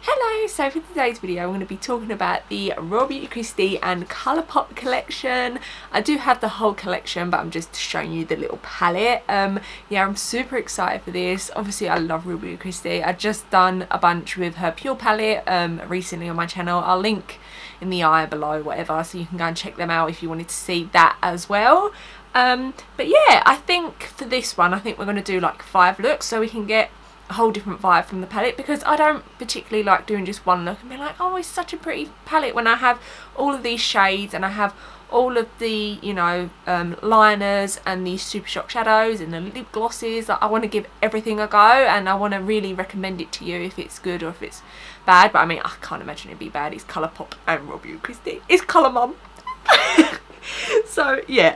Hello, so for today's video I'm going to be talking about the RawBeautyKristi and Colourpop collection. I do have the whole collection, but I'm just showing you the little palette. Yeah, I'm super excited for this. Obviously I love RawBeautyKristi. I've just done a bunch with her Pure palette recently on my channel. I'll link in the eye below, whatever, so you can go and check them out if you wanted to see that as well. But yeah, I think for this one I think we're going to do like 5 looks so we can get a whole different vibe from the palette, because I don't particularly like doing just one look and be like, oh, it's such a pretty palette, when I have all of these shades and I have all of the, you know, liners and these super shock shadows and the lip glosses. Like, I want to give everything a go, and I want to really recommend it to you if it's good or if it's bad. But I mean, I can't imagine it'd be bad. It's Colourpop and RawBeautyKristi. It's COLOURMOM. So yeah,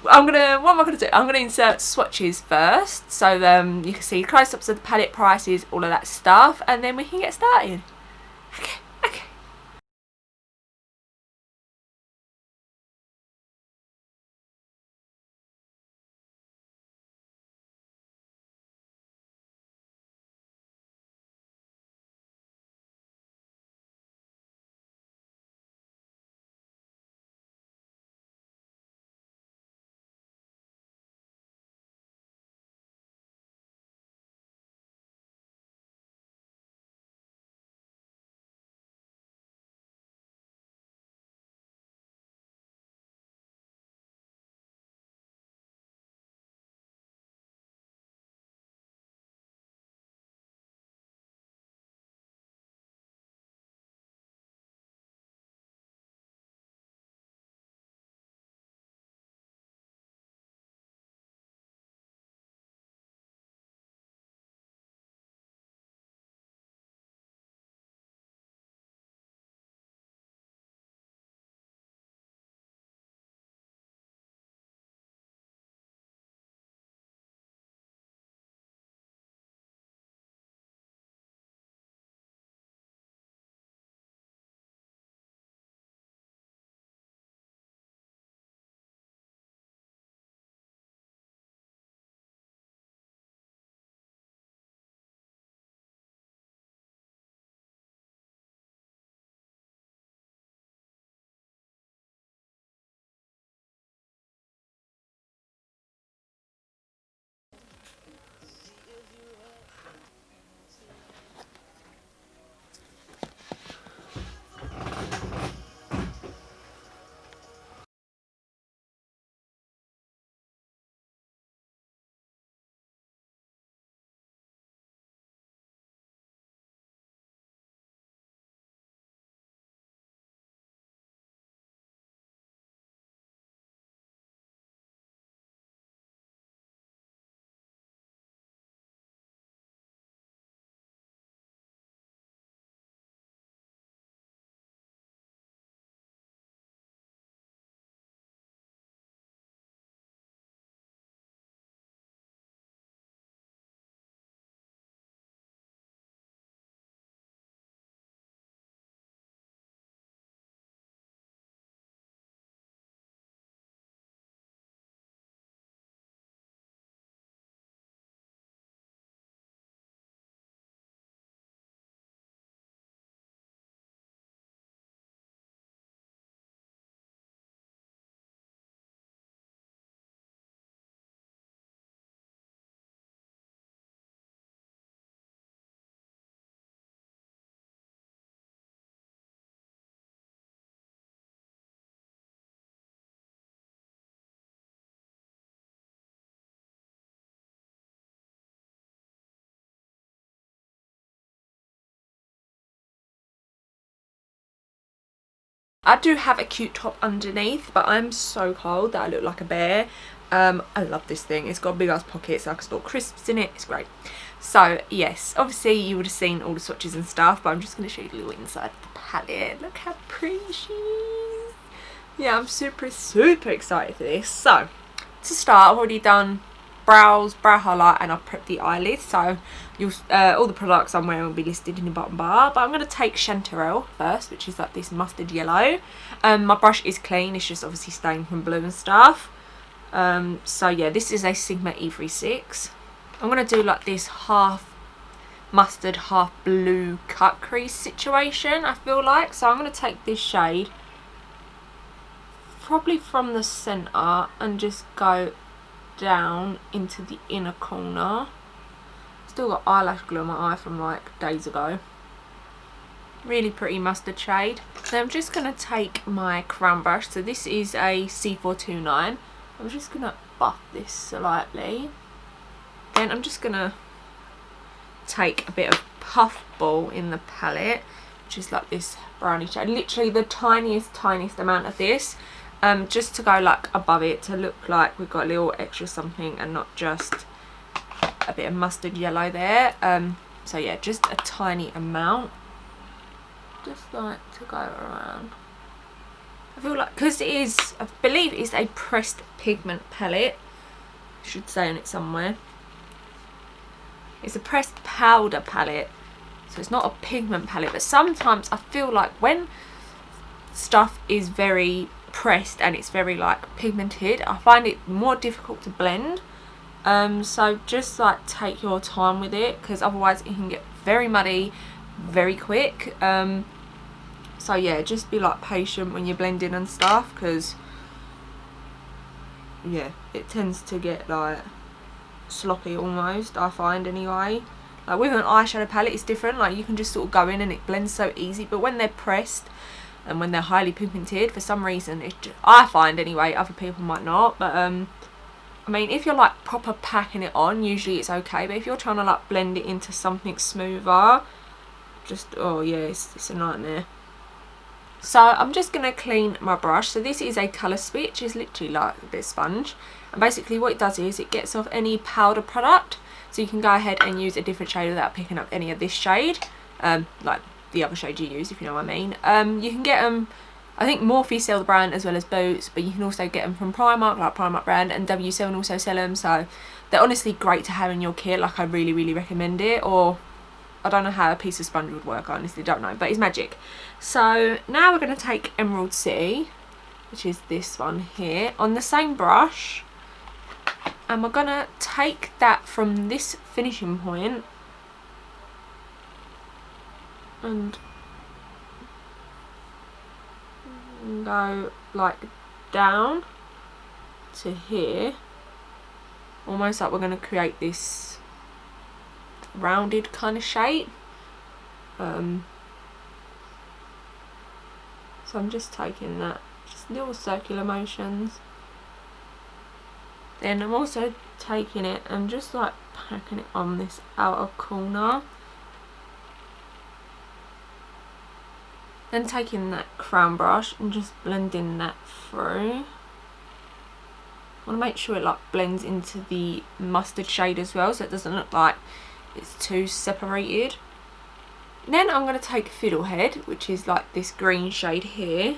what am I going to do? I'm going to insert swatches first, so you can see close-ups of the palette, prices, all of that stuff, and then we can get started. Okay. I do have a cute top underneath, but I'm so cold that I look like a bear. I love this thing. It's got a big ass pocket so I can store crisps in it. It's great. So yes, obviously you would have seen all the swatches and stuff, but I'm just going to show you the little inside of the palette. Look how pretty she is. Yeah, I'm super excited for this. So to start, I've already done brows, brow highlight, and I've prepped the eyelids, so you'll all the products I'm wearing will be listed in the bottom bar. But I'm going to take Chanterelle first, which is like this mustard yellow. My brush is clean, it's just obviously stained from blue and stuff. So yeah, this is a Sigma E36. I'm going to do like this half mustard half blue cut crease situation, I feel like. So I'm going to take this shade probably from the centre and just go down into the inner corner. Still got eyelash glue on my eye from like days ago. Really pretty mustard shade. Then I'm just going to take my crown brush. So this is a C429. I'm just going to buff this slightly. Then I'm just going to take a bit of Puffball in the palette, which is like this brownie shade. Literally the tiniest amount of this. Just to go like above it, to look like we've got a little extra something and not just a bit of mustard yellow there. So yeah, just a tiny amount, just like to go around. I feel like, because it is, I believe it's a pressed pigment palette, I should say on it somewhere. It's a pressed powder palette, so it's not a pigment palette. But sometimes I feel like when stuff is very pressed and it's very like pigmented, I find it more difficult to blend. So just like take your time with it, because otherwise it can get very muddy very quick. So yeah, just be like patient when you're blending and stuff, because yeah, it tends to get like sloppy almost, I find anyway. Like with an eyeshadow palette it's different, like you can just sort of go in and it blends so easy, but when they're pressed and when they're highly pigmented, for some reason it's just, I find anyway, other people might not, but I mean, if you're like proper packing it on, usually it's okay, but if you're trying to like blend it into something smoother, just, oh yeah, it's a nightmare. So I'm just going to clean my brush. So this is a colour switch, it's literally like a bit of sponge, and basically what it does is it gets off any powder product, so you can go ahead and use a different shade without picking up any of this shade, like the other shade you use, if you know what I mean. You can get them, I think Morphe sell the brand as well as Boots, but you can also get them from Primark, like Primark brand, and W7 also sell them, so they're honestly great to have in your kit. Like I really recommend it. Or I don't know how a piece of sponge would work, I honestly don't know, but it's magic. So now we're going to take Emerald City, which is this one here, on the same brush, and we're going to take that from this finishing point and go like down to here, almost like we're going to create this rounded kind of shape. So I'm just taking that, just little circular motions. Then I'm also taking it and just like packing it on this outer corner. Then taking that crown brush and just blending that through. I want to make sure it like blends into the mustard shade as well, so it doesn't look like it's too separated. Then I'm going to take Fiddlehead, which is like this green shade here,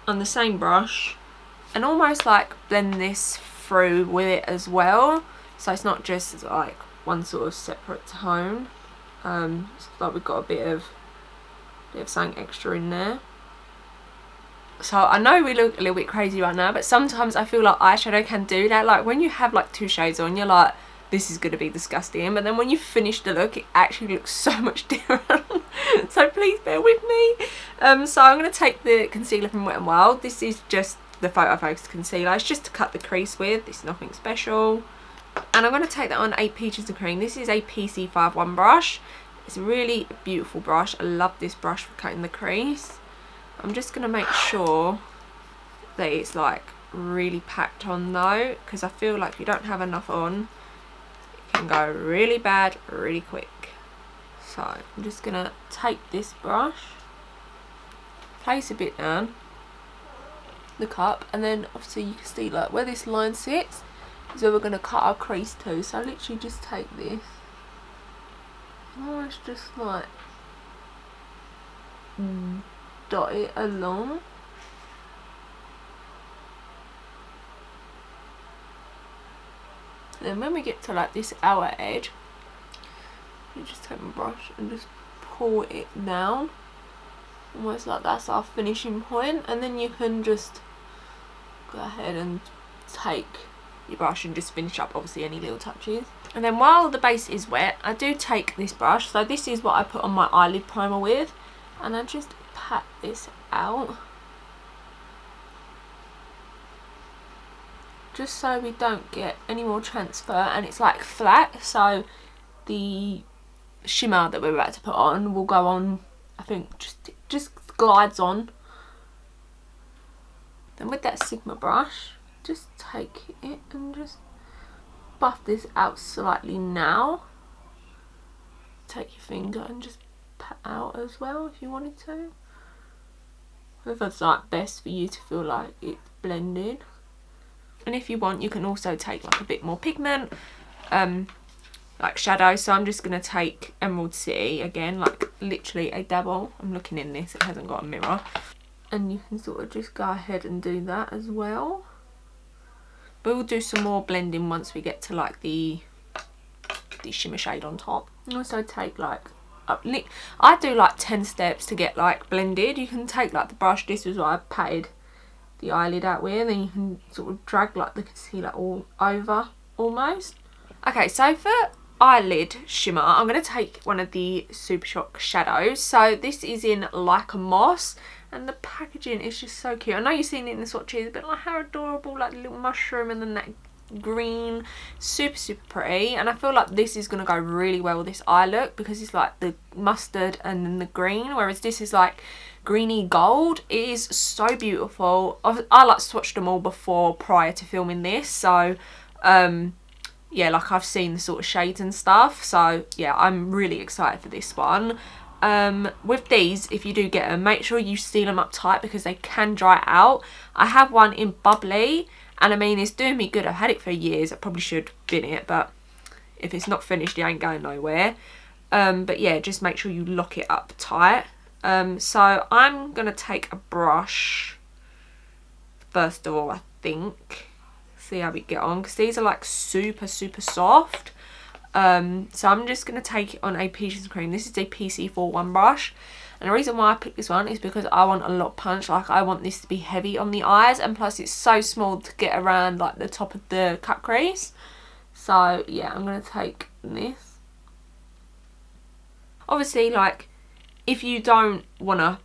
on the same brush, and almost like blend this through with it as well, so it's not just like one sort of separate tone. It's like we've got a bit of something extra in there. So I know we look a little bit crazy right now, but sometimes I feel like eyeshadow can do that. Like when you have like two shades on, you're like, this is going to be disgusting, but then when you finish the look, it actually looks so much different. So please bear with me. So I'm going to take the concealer from Wet n Wild. This is just the Photo Focus concealer. It's just to cut the crease with. It's nothing special. And I'm going to take that on a Peaches and Cream. This is a PC51 brush. It's a really beautiful brush. I love this brush for cutting the crease. I'm just going to make sure that it's like really packed on though, because I feel like if you don't have enough on, it can go really bad really quick. So I'm just going to take this brush, place a bit down the cup, and then obviously you can see like where this line sits is where we're going to cut our crease to. So I literally just take this, almost just like dot it along. Then when we get to like this outer edge, you just take my brush and just pull it down, almost like that's our finishing point, and then you can just go ahead and take your brush and just finish up obviously any little touches. And then while the base is wet, I do take this brush. So this is what I put on my eyelid primer with, and I just pat this out, just so we don't get any more transfer, and it's like flat, so the shimmer that we're about to put on will go on, I think, just glides on. Then with that Sigma brush, just take it and just buff this out slightly now. Take your finger and just pat out as well if you wanted to. Whatever's like best for you to feel like it's blended. And if you want, you can also take like a bit more pigment, like shadow. So I'm just going to take Emerald City again, like literally a dabble. I'm looking in this, it hasn't got a mirror. And you can sort of just go ahead and do that as well. But we'll do some more blending once we get to like the shimmer shade on top. And also take like, I do like 10 steps to get like blended. You can take like the brush, this is what I patted the eyelid out with, and you can sort of drag like the concealer all over almost. Okay, so for eyelid shimmer, I'm going to take one of the Super Shock shadows. So this is in Like a Moss, and the packaging is just so cute. I know you've seen it in the swatches, but like how adorable, like the little mushroom and then that green, super pretty. And I feel like this is going to go really well with this eye look, because it's like the mustard and then the green, whereas this is like greeny gold. It is so beautiful. I like swatched them all before, prior to filming this, so yeah, like I've seen the sort of shades and stuff, so yeah, I'm really excited for this one. With these, if you do get them, make sure you seal them up tight because they can dry out. I have one in Bubbly, and I mean, it's doing me good. I've had it for years. I probably should bin it, but if it's not finished, it ain't going nowhere. But yeah, just make sure you lock it up tight. So I'm gonna take a brush first of all, I think. See how we get on, because these are like super soft. So I'm just going to take it on a Peaches and Cream. This is a PC41 brush, and the reason why I picked this one is because I want a lot of punch. Like I want this to be heavy on the eyes, and plus it's so small to get around like the top of the cut crease. So yeah, I'm going to take this. Obviously, like if you don't want to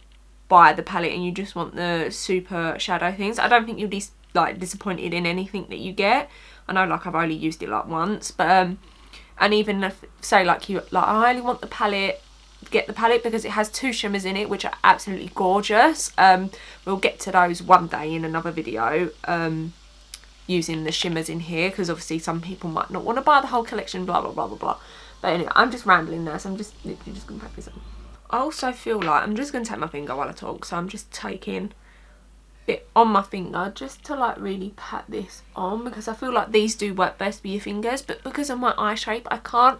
buy the palette and you just want the super shadow things, I don't think you'll be like disappointed in anything that you get. I know like I've only used it like once, but and even if say like you like I only want the palette, get the palette because it has 2 shimmers in it which are absolutely gorgeous. We'll get to those one day in another video, using the shimmers in here, because obviously some people might not want to buy the whole collection, blah blah blah. But anyway, I'm just rambling now, so I'm just literally just gonna pack this up. I also feel like I'm just gonna take my finger while I talk, so I'm just taking bit on my finger just to like really pat this on, because I feel like these do work best with your fingers, but because of my eye shape I can't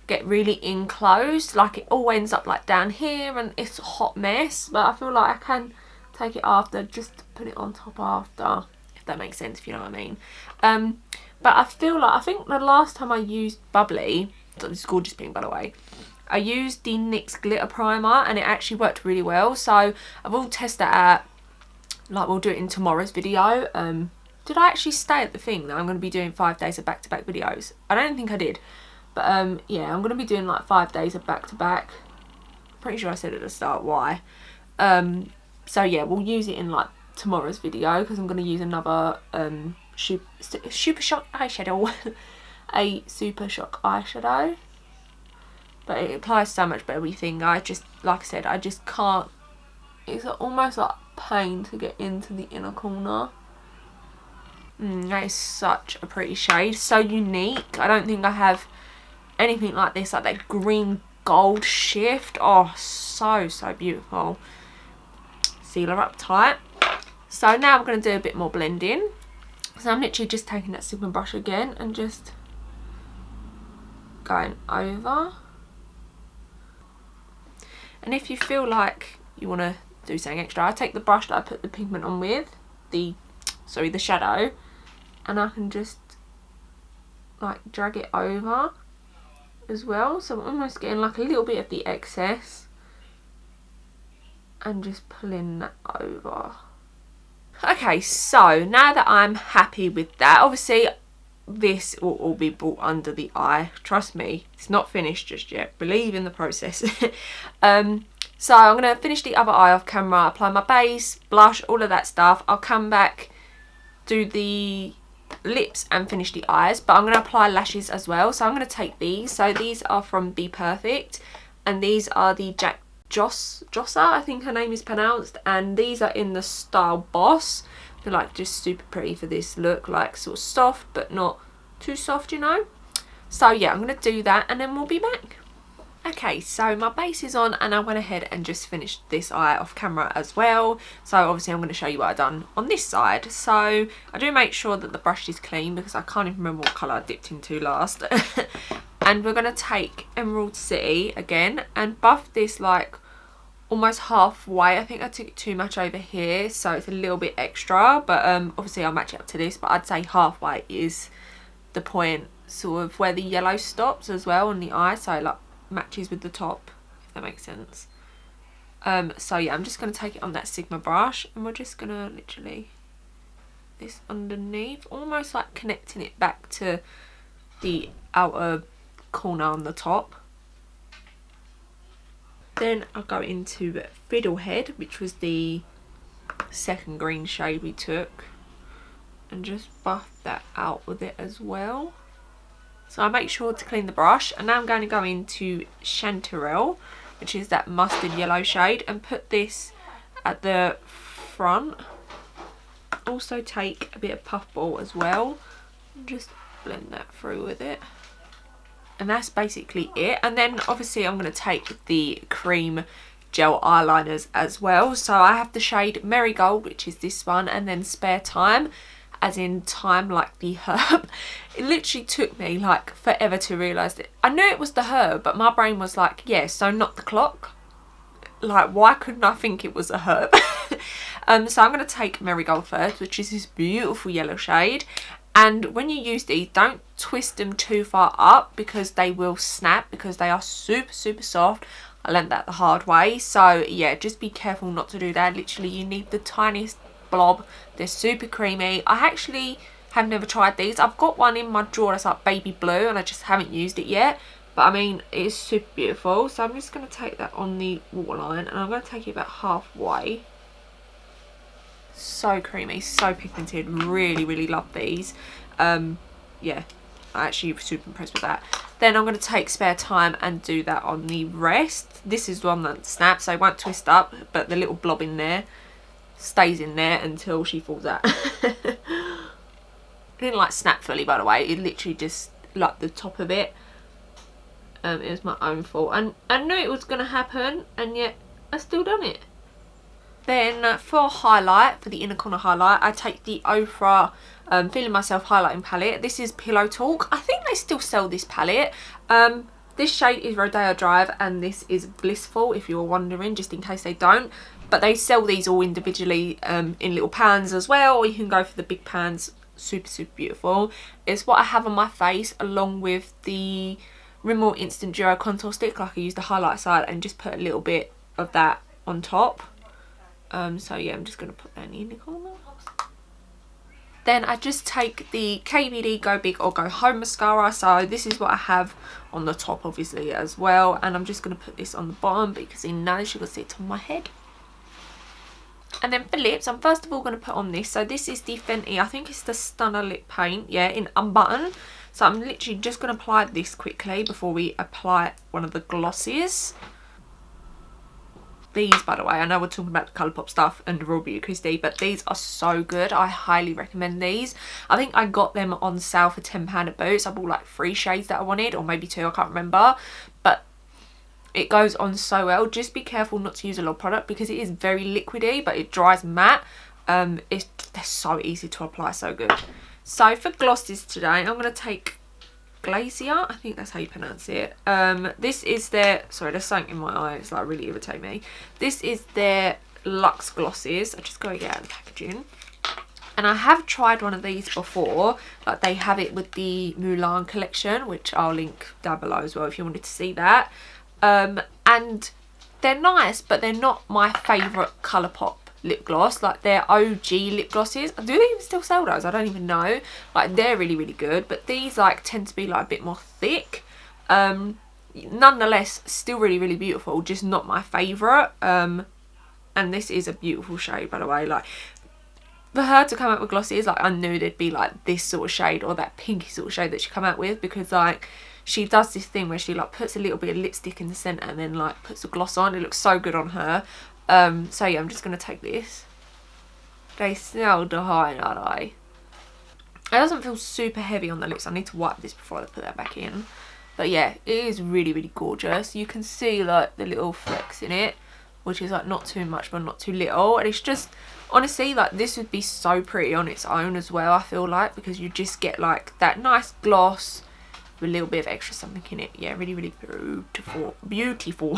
get really in close. Like it all ends up like down here and it's a hot mess, but I feel like I can take it after, just to put it on top after, if that makes sense, if you know what I mean. But I feel like, I think the last time I used Bubbly, this is gorgeous pink by the way, I used the NYX glitter primer and it actually worked really well. So I will test that out. Like we'll do it in tomorrow's video. Did I actually stay at the thing that I'm going to be doing 5 days of back-to-back videos? I don't think I did. But yeah, I'm going to be doing like 5 days of back-to-back. Pretty sure I said at the start why. So yeah, we'll use it in like tomorrow's video, because I'm going to use another Super Shock eyeshadow. A Super Shock eyeshadow. But it applies so much better with your finger. I just, like I said, I just can't. It's almost like pain to get into the inner corner. That is such a pretty shade, so unique. I don't think I have anything like this, like that green gold shift. Oh, so beautiful. Sealer up tight. So now we're going to do a bit more blending. So I'm literally just taking that Sigma brush again and just going over. And if you feel like you want to do something extra, I take the brush that I put the pigment on with, the shadow, and I can just like drag it over as well, so I'm almost getting like a little bit of the excess and just pulling that over. Okay, so now that I'm happy with that, obviously this will all be brought under the eye. Trust me, it's not finished just yet. Believe in the process. So I'm going to finish the other eye off camera, apply my base, blush, all of that stuff. I'll come back, do the lips and finish the eyes, but I'm going to apply lashes as well. So I'm going to take these. So these are from BPerfect, and these are the Jossa, I think her name is pronounced, and these are in the style Boss. They're like just super pretty for this look, like sort of soft but not too soft, you know. So yeah, I'm going to do that and then we'll be back. Okay, so my base is on and I went ahead and just finished this eye off camera as well. So obviously I'm going to show you what I've done on this side. So I do make sure that the brush is clean because I can't even remember what colour I dipped into last. And we're going to take Emerald City again and buff this like almost halfway. I think I took it too much over here, so it's a little bit extra, but obviously I'll match it up to this, but I'd say halfway is the point, sort of where the yellow stops as well on the eye, so like matches with the top, if that makes sense. So yeah, I'm just going to take it on that Sigma brush and we're just going to literally this underneath, almost like connecting it back to the outer corner on the top. Then I'll go into Fiddlehead, which was the second green shade we took, and just buff that out with it as well. So I make sure to clean the brush, and now I'm going to go into Chanterelle, which is that mustard yellow shade, and put this at the front. Also take a bit of Puffball as well, and just blend that through with it. And that's basically it. And then obviously I'm going to take the Creme gel eyeliners as well. So I have the shade Marigold, which is this one, and then Spare Time, as in time like the herb. It literally took me like forever to realise it. I knew it was the herb, but my brain was like, yeah, so not the clock. Like, why couldn't I think it was a herb? So I'm going to take Marigold first, which is this beautiful yellow shade. And when you use these, don't twist them too far up because they will snap, because they are super, super soft. I learned that the hard way. So yeah, just be careful not to do that. Literally, you need the tiniest blob. They're super creamy. I actually have never tried these. I've got one in my drawer that's like baby blue and I just haven't used it yet. But I mean, it is super beautiful. So I'm just going to take that on the waterline and I'm going to take it about halfway. So creamy, so pigmented, really, really love these. Yeah, I'm actually super impressed with that. Then I'm going to take Spare Time and do that on the rest. This is the one that snaps, so it won't twist up, but the little blob in there stays in there until she falls out. It didn't like snap fully, by the way. It literally just like the top of it. It was my own fault, and I knew it was going to happen, and yet I still done it. Then for highlight, for the inner corner highlight, I take the Ochre Feeling Myself highlighting palette. This is Pillow Talk. I think they still sell this palette. This shade is Rodeo Drive and this is Blissful, if you were wondering, just in case they don't. But they sell these all individually in little pans as well, or you can go for the big pans. Super, super beautiful. It's what I have on my face along with the Rimmel Instant Duo Contour Stick. Like, I use the highlight side and just put a little bit of that on top. So yeah, I'm just going to put that in the corner. Then I just take the KVD Go Big or Go Home mascara. So this is what I have on the top, obviously, as well. And I'm just going to put this on the bottom because in now you can see it on my head. And then for lips, I'm first of all going to put on this. So this is the Fenty, I think it's the Stunner Lip Paint, yeah, in Unbutton. So I'm literally just going to apply this quickly before we apply one of the glosses. These, by the way, I know we're talking about the Colourpop stuff and RawBeautyKristi, but these are so good. I highly recommend these. I think I got them on sale for £10 at Boots. I bought like 3 shades that I wanted, or maybe 2, I can't remember. But it goes on so well. Just be careful not to use a lot of product because it is very liquidy, but it dries matte. They're so easy to apply, so good. So for glosses today, I'm going to take Glacier, I think that's how you pronounce it. This is their, sorry, there's something in my eye, it's like really irritating me. This is their Luxe glosses. I just gotta get out of the packaging. And I have tried one of these before, like they have it with the Mulan collection, which I'll link down below as well if you wanted to see that. And they're nice, but they're not my favourite Colourpop lip gloss, like their OG lip glosses. Do they even still sell those? I don't even know. Like they're really, really good, but these like tend to be like a bit more thick. Nonetheless, still really, really beautiful, just not my favourite. And this is a beautiful shade, by the way. Like, for her to come out with glossies, like I knew there'd be like this sort of shade or that pinky sort of shade that she come out with, because like she does this thing where she like puts a little bit of lipstick in the centre and then like puts a gloss on. It looks so good on her. So yeah, I'm just going to take this. They smell divine, aren't they? It doesn't feel super heavy on the lips. I need to wipe this before I put that back in. But yeah, it is really, really gorgeous. You can see like the little flecks in it, which is like not too much but not too little. And it's just, honestly, like this would be so pretty on its own as well, I feel like, because you just get like that nice gloss with a little bit of extra something in it. Yeah, really, really beautiful. Beautiful.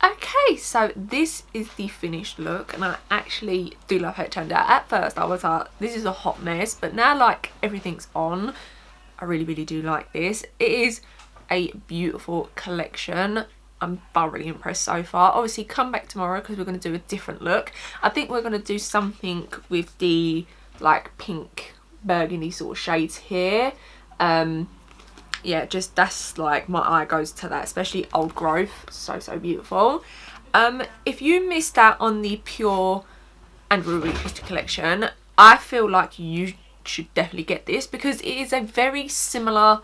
Okay, so this is the finished look, and I actually do love how it turned out. At first I was like, this is a hot mess, but now like everything's on, I really, really do like this. It is a beautiful collection. I'm thoroughly impressed so far. Obviously come back tomorrow because we're going to do a different look. I think we're going to do something with the like pink burgundy sort of shades here. Yeah, just that's like my eye goes to that, especially Old Growth. So beautiful. If you missed out on the Pure and RawBeautyKristi collection, I feel like you should definitely get this, because it is a very similar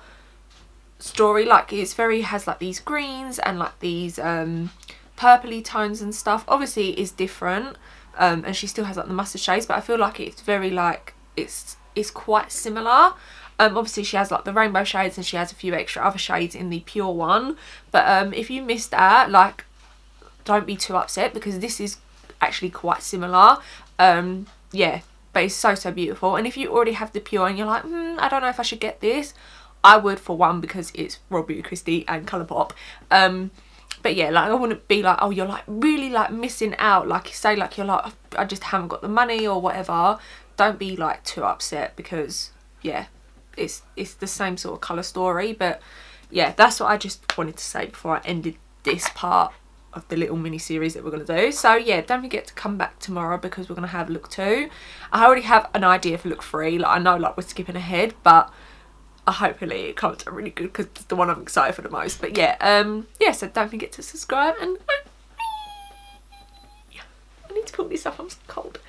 story. Like it's very, has like these greens and like these purpley tones and stuff. Obviously it is different, and she still has like the mustard shades, but I feel like it's very like it's quite similar. Obviously she has like the rainbow shades and she has a few extra other shades in the Pure one, but if you missed that, like don't be too upset, because this is actually quite similar. Yeah, but it's so beautiful. And if you already have the Pure and you're like, I don't know if I should get this, I would, for one, because it's RawBeautyKristi and Colourpop. But yeah, like I wouldn't be like, oh, you're like really like missing out, like you say, like you're like, I just haven't got the money or whatever. Don't be like too upset, because yeah, it's the same sort of colour story. But yeah, that's what I just wanted to say before I ended this part of the little mini series that we're going to do. So yeah, don't forget to come back tomorrow, because we're going to have look 2. I already have an idea for look 3. Like I know like we're skipping ahead, but hopefully it comes out really good, because it's the one I'm excited for the most. But yeah, yeah, so don't forget to subscribe, and I need to pull this up, I'm so cold.